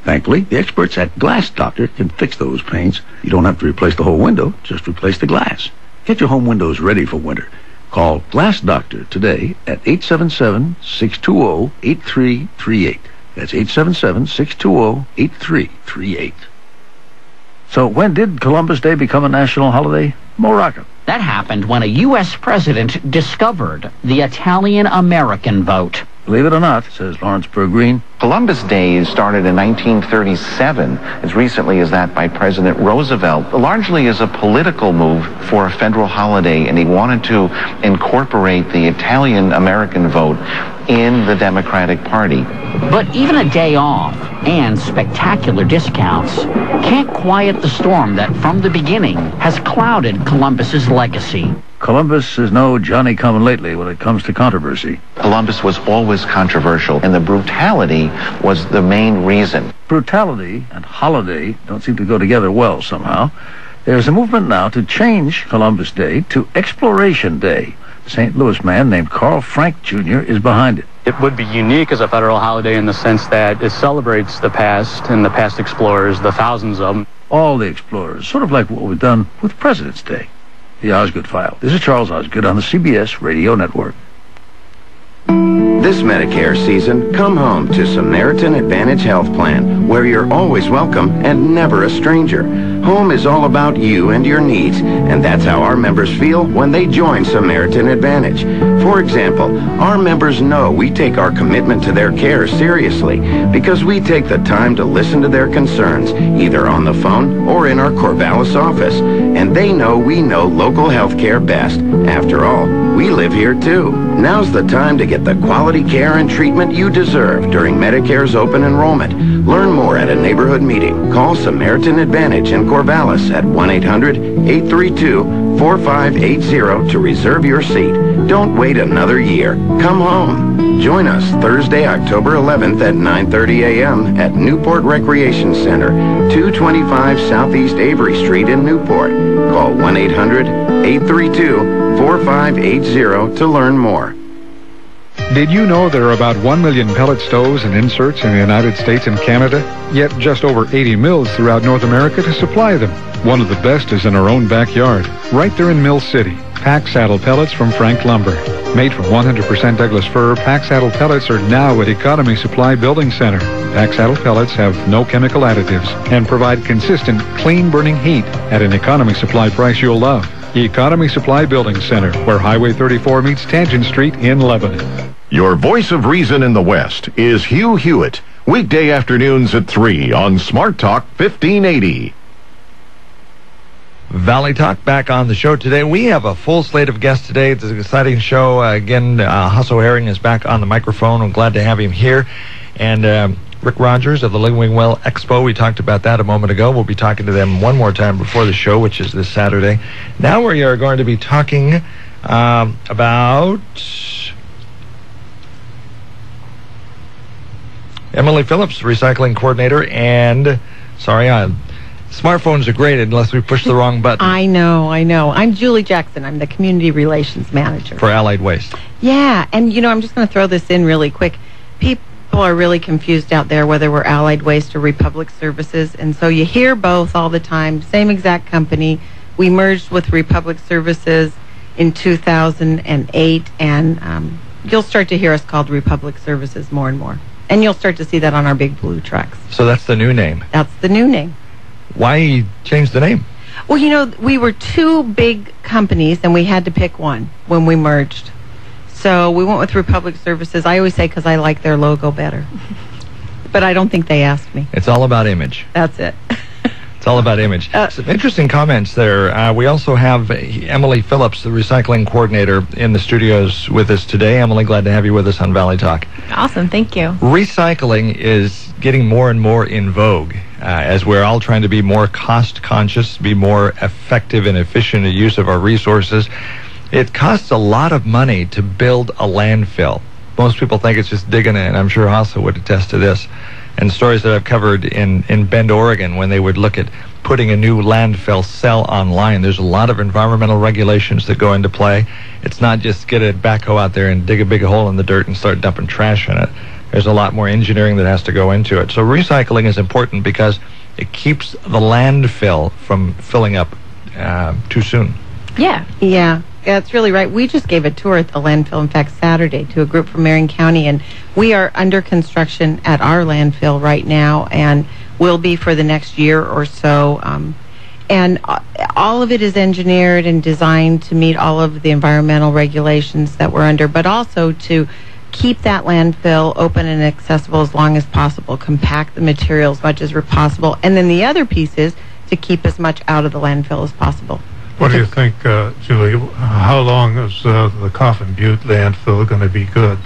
Thankfully, the experts at Glass Doctor can fix those panes. You don't have to replace the whole window, just replace the glass. Get your home windows ready for winter. Call Glass Doctor today at 877-620-8338. That's 877-620-8338. So when did Columbus Day become a national holiday? Mo Rocca. That happened when a U.S. president discovered the Italian-American vote. Believe it or not, says Lawrence Bergreen. Columbus Day started in 1937, as recently as that by President Roosevelt, largely as a political move for a federal holiday, and he wanted to incorporate the Italian-American vote in the Democratic Party. But even a day off and spectacular discounts can't quiet the storm that from the beginning has clouded Columbus's legacy. Columbus is no Johnny-come-lately when it comes to controversy. Columbus was always controversial, and the brutality was the main reason. Brutality and holiday don't seem to go together well somehow. There's a movement now to change Columbus Day to Exploration Day. A St. Louis man named Carl Frank Jr. is behind it. It would be unique as a federal holiday in the sense that it celebrates the past and the past explorers, the thousands of them. All the explorers, sort of like what we've done with President's Day. The Osgood File. This is Charles Osgood on the CBS Radio Network. This Medicare season, come home to Samaritan Advantage Health Plan, where you're always welcome and never a stranger. Home is all about you and your needs, and that's how our members feel when they join Samaritan Advantage. For example, our members know we take our commitment to their care seriously because we take the time to listen to their concerns, either on the phone or in our Corvallis office. And they know we know local health care best. After all, we live here too. Now's the time to get the quality care and treatment you deserve during Medicare's open enrollment. Learn more at a neighborhood meeting. Call Samaritan Advantage in Corvallis at 1-800-832-4580 to reserve your seat. Don't wait another year. Come home. Join us Thursday, October 11th at 9:30 a.m. at Newport Recreation Center, 225 Southeast Avery Street in Newport. Call 1-800-832-4580 to learn more. Did you know there are about 1 million pellet stoves and inserts in the United States and Canada, yet just over 80 mills throughout North America to supply them? One of the best is in our own backyard, right there in Mill City. Pack Saddle Pellets from Frank Lumber. Made from 100% Douglas fir, Pack Saddle Pellets are now at Economy Supply Building Center. Pack Saddle Pellets have no chemical additives and provide consistent, clean-burning heat at an Economy Supply price you'll love. Economy Supply Building Center, where Highway 34 meets Tangent Street in Lebanon. Your voice of reason in the West is Hugh Hewitt. Weekday afternoons at 3 on Smart Talk 1580. Valley Talk back on the show today. We have a full slate of guests today. It's an exciting show. Again, Hasso Herring is back on the microphone. I'm glad to have him here. And Rick Rogers of the Living Well Expo. We talked about that a moment ago. We'll be talking to them one more time before the show, which is this Saturday. Now we are going to be talking about Emily Phillips, recycling coordinator, and smartphones are great unless we push the wrong button. I know. I'm Julie Jackson. I'm the Community Relations Manager. For Allied Waste. Yeah, and I'm just going to throw this in really quick. People are really confused out there whether we're Allied Waste or Republic Services, and so you hear both all the time. Same exact company. We merged with Republic Services in 2008, and you'll start to hear us called Republic Services more and more. And you'll start to see that on our big blue trucks. So that's the new name? That's the new name. Why change the name? Well, we were two big companies, and we had to pick one when we merged. So we went with Republic Services. I always say because I like their logo better. But I don't think they asked me. It's all about image. That's it. It's all about image. Some interesting comments there. We also have Emily Phillips, the recycling coordinator, in the studios with us today. Emily, glad to have you with us on Valley Talk. Awesome, thank you. Recycling is getting more and more in vogue as we're all trying to be more cost-conscious, be more effective and efficient in the use of our resources. It costs a lot of money to build a landfill. Most people think it's just digging it, and I'm sure Hasso would attest to this. And stories that I've covered in Bend, Oregon, when they would look at putting a new landfill cell online. There's a lot of environmental regulations that go into play. It's not just get a backhoe out there and dig a big hole in the dirt and start dumping trash in it. There's a lot more engineering that has to go into it. So recycling is important because it keeps the landfill from filling up too soon. Yeah, that's really right. We just gave a tour at the landfill, in fact, Saturday, to a group from Marion County, and we are under construction at our landfill right now, and will be for the next year or so. And all of it is engineered and designed to meet all of the environmental regulations that we're under, but also to keep that landfill open and accessible as long as possible, compact the material as much as possible, and then the other piece is to keep as much out of the landfill as possible. What do you think, Julie? How long is the Coffin Butte landfill going to be good?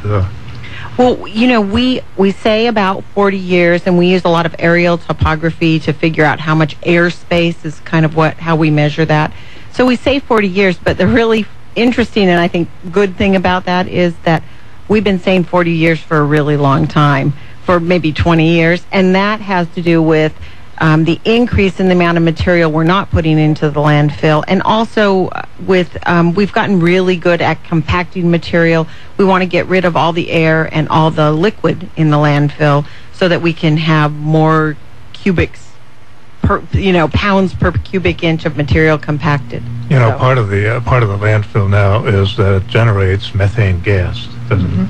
Well, you know, we say about 40 years, and we use a lot of aerial topography to figure out how much airspace is kind of how we measure that. So we say 40 years, but the really interesting and I think good thing about that is that we've been saying 40 years for a really long time, for maybe 20 years, and that has to do with the increase in the amount of material we're not putting into the landfill, and also with we've gotten really good at compacting material. We want to get rid of all the air and all the liquid in the landfill so that we can have more cubics per, pounds per cubic inch of material compacted. You know, part of the landfill now is that it generates methane gas, doesn't it?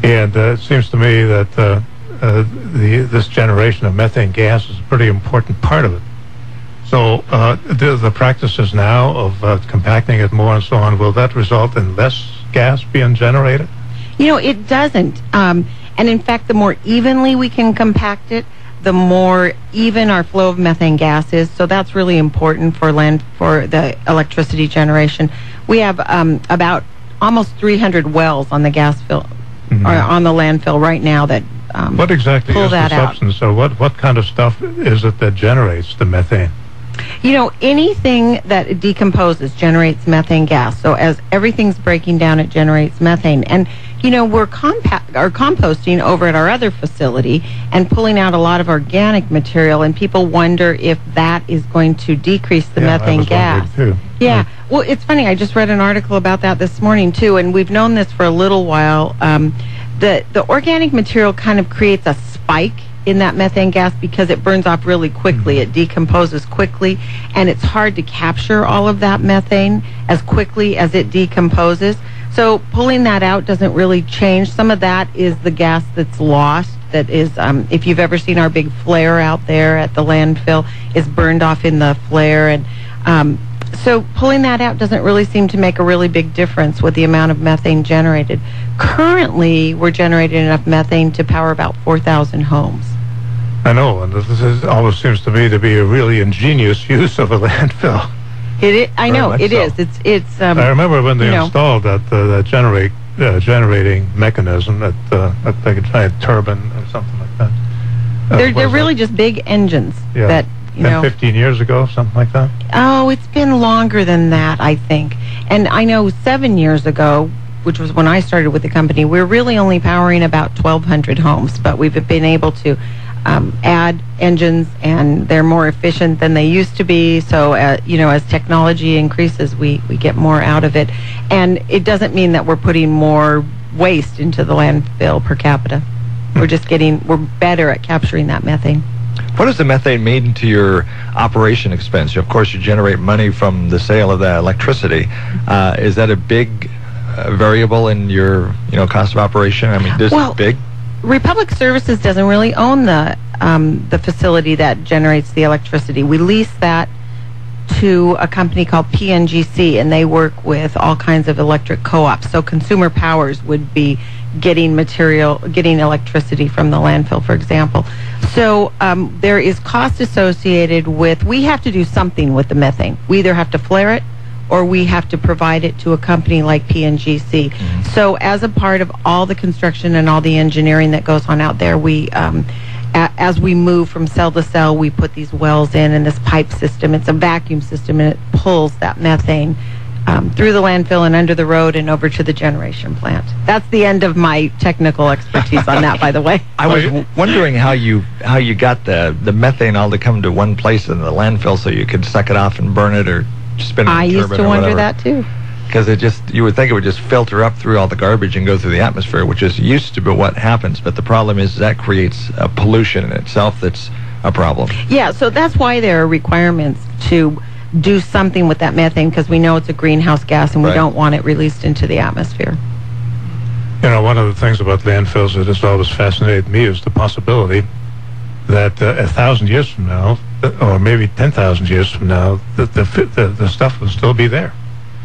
And it seems to me that this generation of methane gas is a pretty important part of it. So the practices now of compacting it more and so on, will that result in less gas being generated? You know, it doesn't. And in fact, the more evenly we can compact it, the more even our flow of methane gas is. So that's really important for the electricity generation. We have about almost 300 wells on the gas fill, or on the landfill right now that what exactly pull is that the out. substance? So what kind of stuff is it that generates the methane? You know, anything that decomposes generates methane gas. So as everything's breaking down, it generates methane. And, you know, we're composting over at our other facility and pulling out a lot of organic material, and people wonder if that is going to decrease the methane gas. Too. Yeah. Well, it's funny. I just read an article about that this morning, too, and we've known this for a little while. The organic material kind of creates a spike in that methane gas because it burns off really quickly. It decomposes quickly, and it's hard to capture all of that methane as quickly as it decomposes. So pulling that out doesn't really change. Some of that is the gas that's lost. That is, if you've ever seen our big flare out there at the landfill, is burned off in the flare. And so pulling that out doesn't really seem to make a really big difference with the amount of methane generated. Currently, we're generating enough methane to power about 4,000 homes. I know, and this always seems to me to be a really ingenious use of a landfill. I know it is. It's. I remember when they installed that generating mechanism, that like a giant turbine or something like that. They're really just big engines that. 15 years ago, something like that? Oh, it's been longer than that, I think. And I know 7 years ago, which was when I started with the company, we're really only powering about 1,200 homes, but we've been able to add engines, and they're more efficient than they used to be. So, as technology increases, we get more out of it. And it doesn't mean that we're putting more waste into the landfill per capita. We're better at capturing that methane. What does the methane mean to your operation expense? Of course, you generate money from the sale of the electricity. Is that a big variable in your, cost of operation? I mean, is it big? Republic Services doesn't really own the facility that generates the electricity. We lease that to a company called PNGC, and they work with all kinds of electric co-ops. So Consumer Powers would be getting electricity from the landfill, for example. So there is cost associated with, we have to do something with the methane. We either have to flare it or we have to provide it to a company like PNGC. So as a part of all the construction and all the engineering that goes on out there, we as we move from cell to cell, we put these wells in this pipe system. It's a vacuum system, and it pulls that methane through the landfill and under the road and over to the generation plant. That's the end of my technical expertise on that, by the way. I was wondering how you got the methane all to come to one place in the landfill so you could suck it off and burn it or spin it in a turbine. I used to wonder that too. Because you would think it would just filter up through all the garbage and go through the atmosphere, which is used to be what happens. But the problem is that creates a pollution in itself that's a problem. Yeah, so that's why there are requirements to do something with that methane, because we know it's a greenhouse gas and we don't want it released into the atmosphere. One of the things about landfills that has always fascinated me is the possibility that 1,000 years from now, or maybe 10,000 years from now, the stuff will still be there.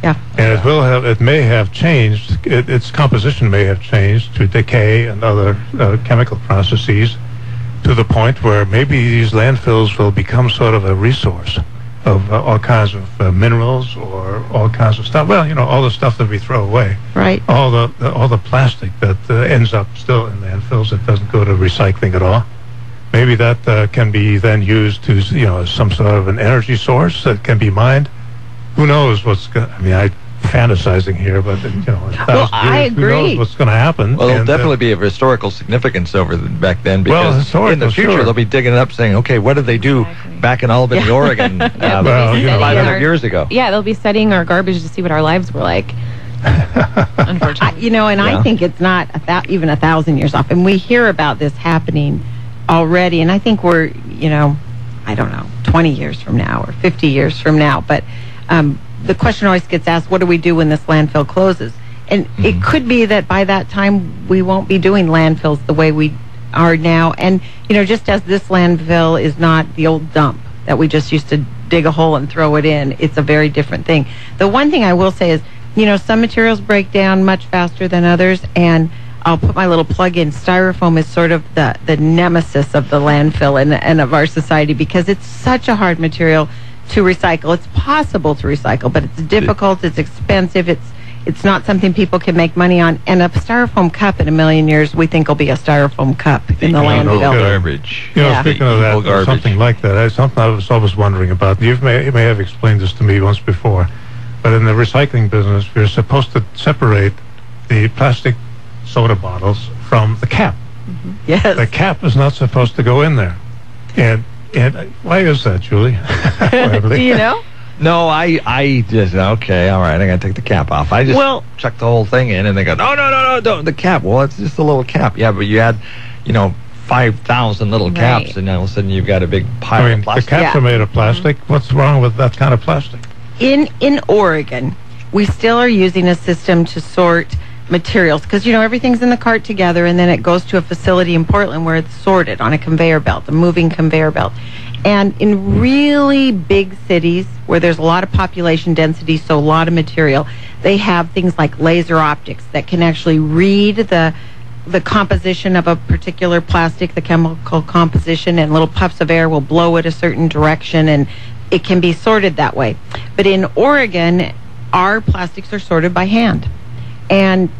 Yeah. And it may have changed, its composition may have changed through decay and other chemical processes to the point where maybe these landfills will become sort of a resource. all kinds of minerals or all kinds of stuff. Well, all the stuff that we throw away. Right. All the plastic that ends up still in landfills that doesn't go to recycling at all. Maybe that can be then used to, as some sort of an energy source that can be mined. Who knows what's going to... I mean, I'm fantasizing here, but, Well, I agree. Who knows what's going to happen. Well, there'll definitely be of historical significance back then, because in the future sure. they'll be digging it up saying, okay, what did they do back in Albany, Oregon 500 years ago? Yeah, they'll be studying our garbage to see what our lives were like. Unfortunately. I think it's not even 1,000 years off. And we hear about this happening already, and I think we're, I don't know, 20 years from now or 50 years from now. But the question always gets asked, what do we do when this landfill closes? And it could be that by that time we won't be doing landfills the way we are now. And, just as this landfill is not the old dump that we just used to dig a hole and throw it in, it's a very different thing. The one thing I will say is, some materials break down much faster than others, and I'll put my little plug in. Styrofoam is sort of the nemesis of the landfill and of our society, because it's such a hard material to recycle. It's possible to recycle, but it's difficult, it's expensive, it's not something people can make money on. And a styrofoam cup in a million years, we think will be a styrofoam cup in the landfill. Garbage. Speaking of that, or something like that, something I was always wondering about. You may have explained this to me once before, but in the recycling business, you're supposed to separate the plastic soda bottles from the cap. Yes. The cap is not supposed to go in there. And why is that, Julie? Do you know? No, I just, okay, all right, I got to take the cap off. I just chuck the whole thing in, and they go, no, don't, the cap. Well, it's just a little cap. Yeah, but you had, 5,000 little caps, and all of a sudden you've got a big pile of plastic. The caps are made of plastic. What's wrong with that kind of plastic? In Oregon, we still are using a system to sort materials, because everything's in the cart together, and then it goes to a facility in Portland where it's sorted on a conveyor belt, a moving conveyor belt. And in really big cities where there's a lot of population density, so a lot of material, they have things like laser optics that can actually read the composition of a particular plastic, the chemical composition, and little puffs of air will blow it a certain direction, and it can be sorted that way. But in Oregon, our plastics are sorted by hand. And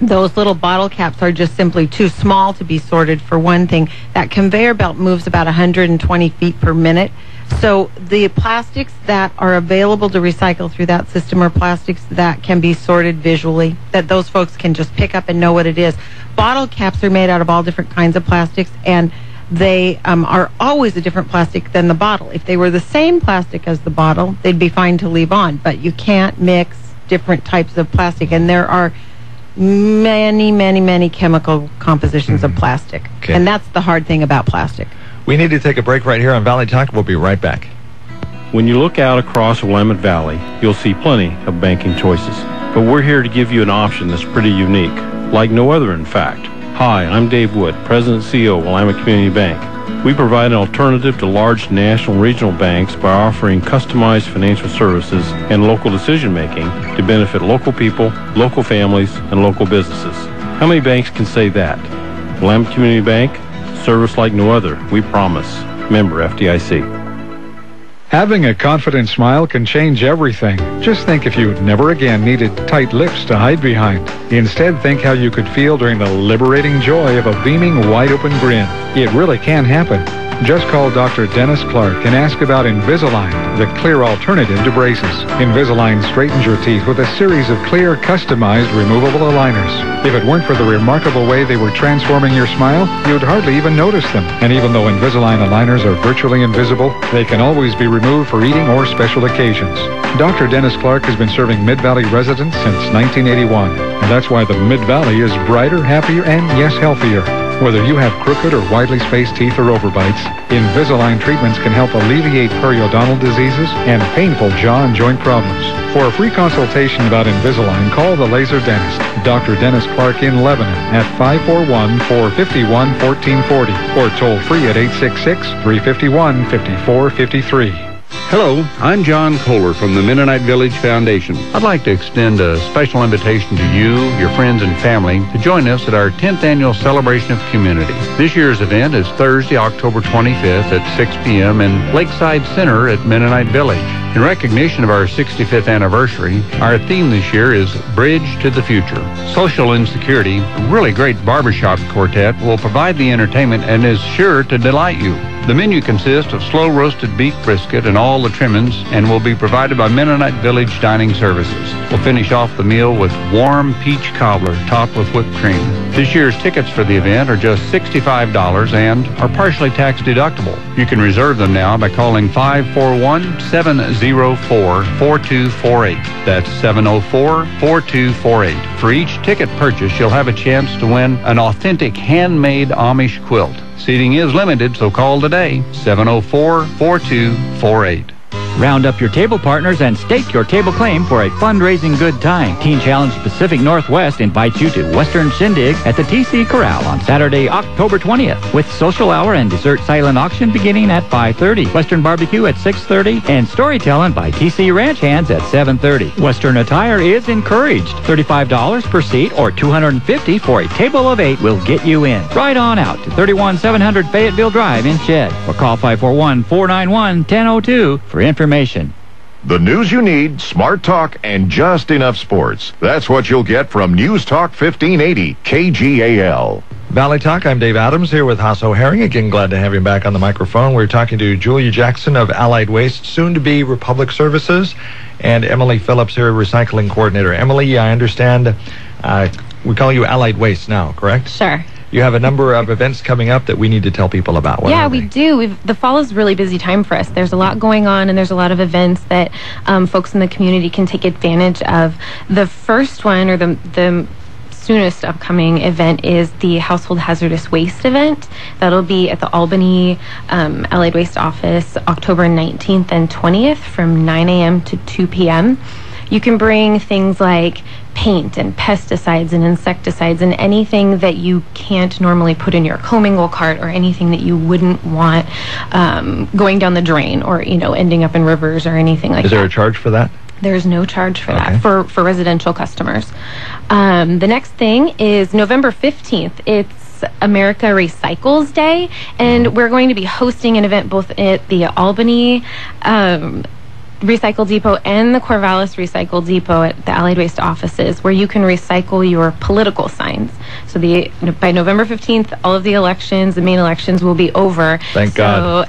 those little bottle caps are just simply too small to be sorted, for one thing. That conveyor belt moves about 120 feet per minute. So the plastics that are available to recycle through that system are plastics that can be sorted visually, that those folks can just pick up and know what it is. Bottle caps are made out of all different kinds of plastics, and they are always a different plastic than the bottle. If they were the same plastic as the bottle, they'd be fine to leave on, but you can't mix different types of plastic, and there are many chemical compositions of plastic. Okay. And that's the hard thing about plastic. We need to take a break right here on Valley Talk. We'll be right back. When you look out across Willamette Valley, you'll see plenty of banking choices. But we're here to give you an option that's pretty unique, like no other, in fact. Hi, I'm Dave Wood, President and CEO of Willamette Community Bank. We provide an alternative to large national and regional banks by offering customized financial services and local decision-making to benefit local people, local families, and local businesses. How many banks can say that? Willamette Community Bank, service like no other, we promise. Member FDIC. Having a confident smile can change everything. Just think if you never again needed tight lips to hide behind. Instead, think how you could feel during the liberating joy of a beaming, wide-open grin. It really can happen. Just call Dr. Dennis Clark and ask about Invisalign, the clear alternative to braces. Invisalign straightens your teeth with a series of clear, customized, removable aligners. If it weren't for the remarkable way they were transforming your smile, you'd hardly even notice them. And even though Invisalign aligners are virtually invisible, they can always be removed for eating or special occasions. Dr. Dennis Clark has been serving Mid-Valley residents since 1981. And that's why the Mid-Valley is brighter, happier, and yes, healthier. Whether you have crooked or widely spaced teeth or overbites, Invisalign treatments can help alleviate periodontal diseases and painful jaw and joint problems. For a free consultation about Invisalign, call the Laser Dentist, Dr. Dennis Clark in Lebanon at 541-451-1440 or toll free at 866-351-5453. Hello, I'm John Kohler from the Mennonite Village Foundation. I'd like to extend a special invitation to you, your friends, and family to join us at our 10th Annual Celebration of Community. This year's event is Thursday, October 25th at 6 p.m. in Lakeside Center at Mennonite Village. In recognition of our 65th anniversary, our theme this year is Bridge to the Future. Social Insecurity, a really great barbershop quartet, will provide the entertainment and is sure to delight you. The menu consists of slow-roasted beef brisket and all the trimmings and will be provided by Mennonite Village Dining Services. We'll finish off the meal with warm peach cobbler topped with whipped cream. This year's tickets for the event are just $65 and are partially tax deductible. You can reserve them now by calling 541-704-4248. That's 704-4248. For each ticket purchase, you'll have a chance to win an authentic handmade Amish quilt. Seating is limited, so call today, 704-4248. Round up your table partners and stake your table claim for a fundraising good time. Teen Challenge Pacific Northwest invites you to Western Shindig at the TC Corral on Saturday, October 20th, with social hour and dessert silent auction beginning at 5:30, Western barbecue at 6:30, and storytelling by TC Ranch Hands at 7:30. Western attire is encouraged. $35 per seat or $250 for a table of 8 will get you in. Right on out to 31700 Fayetteville Drive in Shed, or call 541-491-1002 for information. The news you need, smart talk, and just enough sports. That's what you'll get from News Talk 1580, KGAL. Valley Talk, I'm Dave Adams here with Hasso Herring. Again, glad to have him back on the microphone. We're talking to Julia Jackson of Allied Waste, soon to be Republic Services, and Emily Phillips here, Recycling Coordinator. Emily, I understand we call you Allied Waste now, correct? Sure. You have a number of events coming up that we need to tell people about. Yeah, we do. The fall is a really busy time for us. There's a lot going on, and there's a lot of events that folks in the community can take advantage of. The first one, or the soonest upcoming event, is the Household Hazardous Waste event. That'll be at the Albany Allied Waste office October 19th and 20th from 9 a.m. to 2 p.m. You can bring things like paint and pesticides and insecticides and anything that you can't normally put in your commingle cart, or anything that you wouldn't want going down the drain or, ending up in rivers or anything like that. Is there a charge for that? There's no charge for that for residential customers. The next thing is November 15th. It's America Recycles Day, and we're going to be hosting an event both at the Albany Recycle Depot and the Corvallis Recycle Depot at the Allied Waste offices, where you can recycle your political signs. So by November 15th, all of the main elections will be over. Thank God.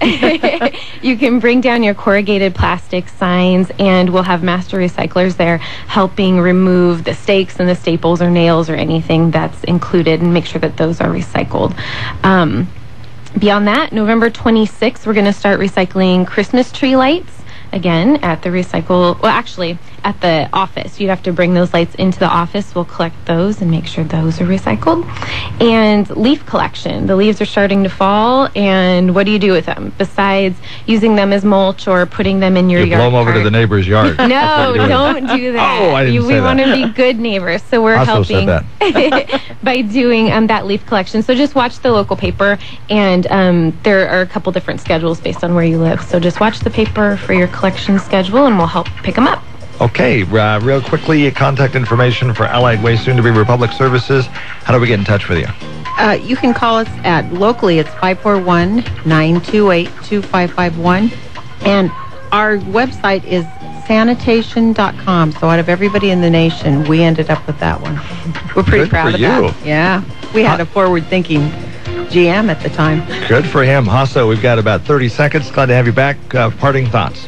You can bring down your corrugated plastic signs, and we'll have master recyclers there helping remove the stakes and the staples or nails or anything that's included, and make sure that those are recycled. Beyond that, November 26th, we're going to start recycling Christmas tree lights. Again, at the at the office. You'd have to bring those lights into the office. We'll collect those and make sure those are recycled. And leaf collection. The leaves are starting to fall, and what do you do with them? Besides using them as mulch or putting them in your yard. You blow them over to the neighbor's yard. No, don't do that. Oh, I didn't say We that. want to be good neighbors, so we're Also helping said that. by doing that leaf collection. So just watch the local paper, and there are a couple different schedules based on where you live. So just watch the paper for your collection schedule, and we'll help pick them up. Okay, real quickly, contact information for Allied Waste, soon to be Republic Services. How do we get in touch with you? You can call us locally, it's 541-928-2551. And our website is sanitation.com. So out of everybody in the nation, we ended up with that one. We're pretty proud of that. Yeah. We had a forward-thinking GM at the time. Good for him. Hasso, we've got about 30 seconds. Glad to have you back. Parting thoughts.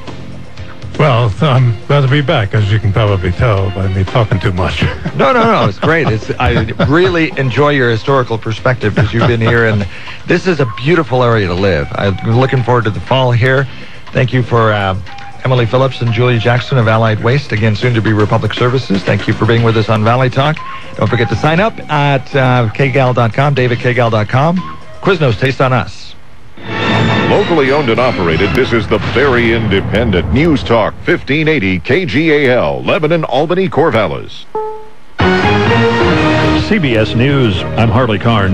Well, I'm glad to be back, as you can probably tell by me talking too much. No. It's great. I really enjoy your historical perspective, because you've been here, and this is a beautiful area to live. I'm looking forward to the fall here. Thank you for Emily Phillips and Julia Jackson of Allied Waste. Again, soon to be Republic Services. Thank you for being with us on Valley Talk. Don't forget to sign up at KGAL.com, davidkgal.com. Quiznos, taste on us. Locally owned and operated, this is the very independent News Talk 1580 KGAL, Lebanon, Albany, Corvallis. CBS News, I'm Harley Carnes.